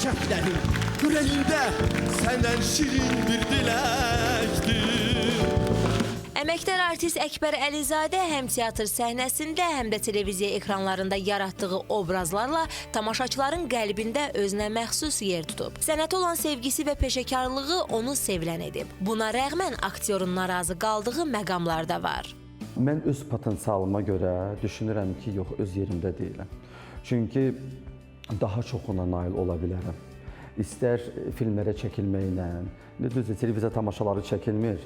çiçeklerin yüreğinde senden şirin bir dilektir. Əməkdar artist Əkbər Əlizadə həm teatr səhnəsində, həm də televiziya ekranlarında yaratdığı obrazlarla tamaşaçıların qəlbində özünə məxsus yer tutub. Sənətə olan sevgisi və peşəkarlığı onu sevilən edib. Buna rəğmən aktyorun narazı qaldığı məqamlar da var. Mən öz potensialıma görə düşünürəm ki, yox, öz yerimdə deyiləm. Çünki daha çoxuna nail ola bilərəm. İstər filmlərə çəkilməklə, düzdür, televiziya tamaşaları çəkilmir.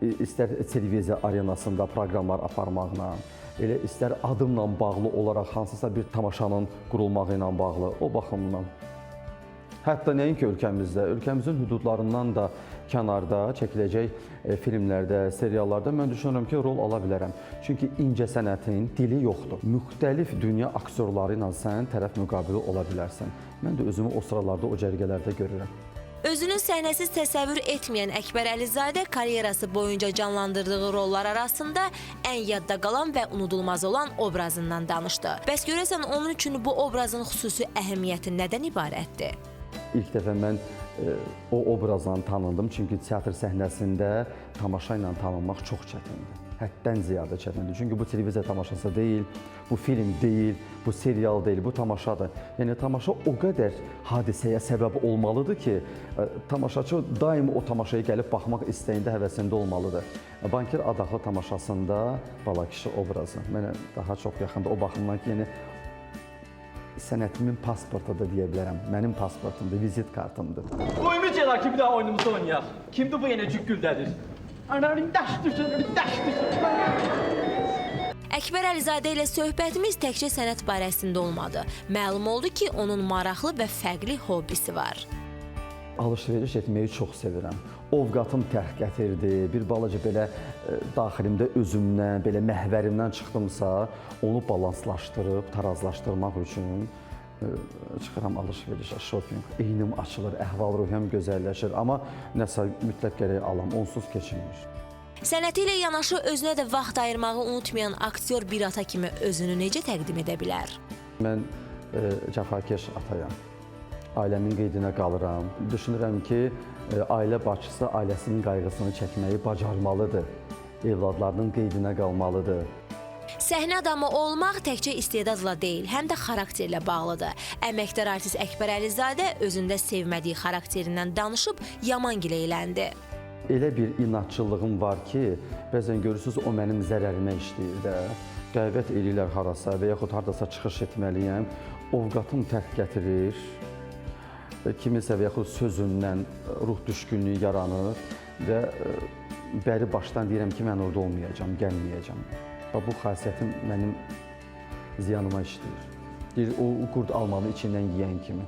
İstər televiziya arenasında proqramlar aparmaqla, elə istər adımla bağlı olaraq hansısa bir tamaşanın qurulmağı ilə bağlı, o baxımdan. Hətta nəinki ölkəmizdə, ölkəmizin hüdudlarından da kənarda çəkiləcək filmlərdə, seriallarda mən düşünürəm ki, rol ala bilərəm. Çünki incə sənətin dili yoxdur. Müxtəlif dünya aktyorları ilə sən tərəf müqabili ola bilərsən. Mən də özümü o sıralarda, o cərgələrdə görürəm. Özünü səhnəsiz təsəvvür etməyən Əkbər Əlizadə karyerası boyunca canlandırdığı rollar arasında ən yadda qalan və unudulmaz olan obrazından danışdı. Bəs görəsən onun üçün bu obrazın xüsusi əhəmiyyəti nədən ibarətdir? İlk dəfə mən o obrazla tanındım, çünki teatr səhnəsində tamaşa ilə tanınmaq çox çətindir. Həddən ziyadə çətindir. Çünki bu televiziya tamaşası deyil, bu film deyil, bu serial deyil, bu tamaşadır. Yəni tamaşa o qədər hadisəyə səbəb olmalıdır ki, tamaşaçı daim o tamaşaya gəlib baxmaq istəyində, həvəsində olmalıdır. Banker Adaxlı tamaşasında bala kişi obrazı mənə daha çox yaxındır. O baxımdan ki, yəni sənətimin pasportu da deyə bilərəm. Mənim pasportumdur, vizit kartımdır. Qoymuş yələr ki, bir daha oyunumuzu oynayaq. Kimdir bu yenə cükküldədir? Anarın daş düşür, daş düşür. Əkbər Əlizadə ilə söhbətimiz təkcə sənət barəsində olmadı. Məlum oldu ki, onun maraqlı və fərqli hobbisi var. Alış-veriş etməyi çox sevirəm. Ovqatım tərk gətirdi, bir balaca belə daxilimdə özümdən, belə məhvərimdən çıxdımsa, onu balanslaşdırıb, tarazlaşdırmaq üçün çıxıram alış-verişə, shopping, eynim açılır, əhval-ruhiyyəm gözəlləşir, amma nəsə mütləq gərək alam, onsuz keçilmir. Sənəti ilə yanaşı özünə də vaxt ayırmağı unutmayan aktyor bir ata kimi özünü necə təqdim edə bilər? Mən cəfakeş atayam. Ailəmin qeydinə qalıram. Düşünürəm ki, ailə başçısı ailəsinin qayğısını çəkməyi bacarmalıdır. Evladlarının qeydinə qalmalıdır. Səhnə adamı olmaq təkcə istedadla deyil, həm də xarakterlə bağlıdır. Əməkdar artist Əkbər Əlizadə özündə sevmədiyi xarakterindən danışıb yaman giləyləndi. Elə bir inatçılığım var ki, bəzən görürsünüz, o mənim zərərimə işləyir də. Dəvət eləyirlər harasa və yaxud haradasa çıxış etməliyəm. Ovqatım tərk gətirir. Kimisə və yaxud sözündən ruh düşkünlüyü yaranır və bəri başdan deyirəm ki, mən orada olmayacam, gəlməyəcəm. Və bu xasiyyətim mənim ziyanıma işləyir. O qurd almanı içindən yeyən kimi.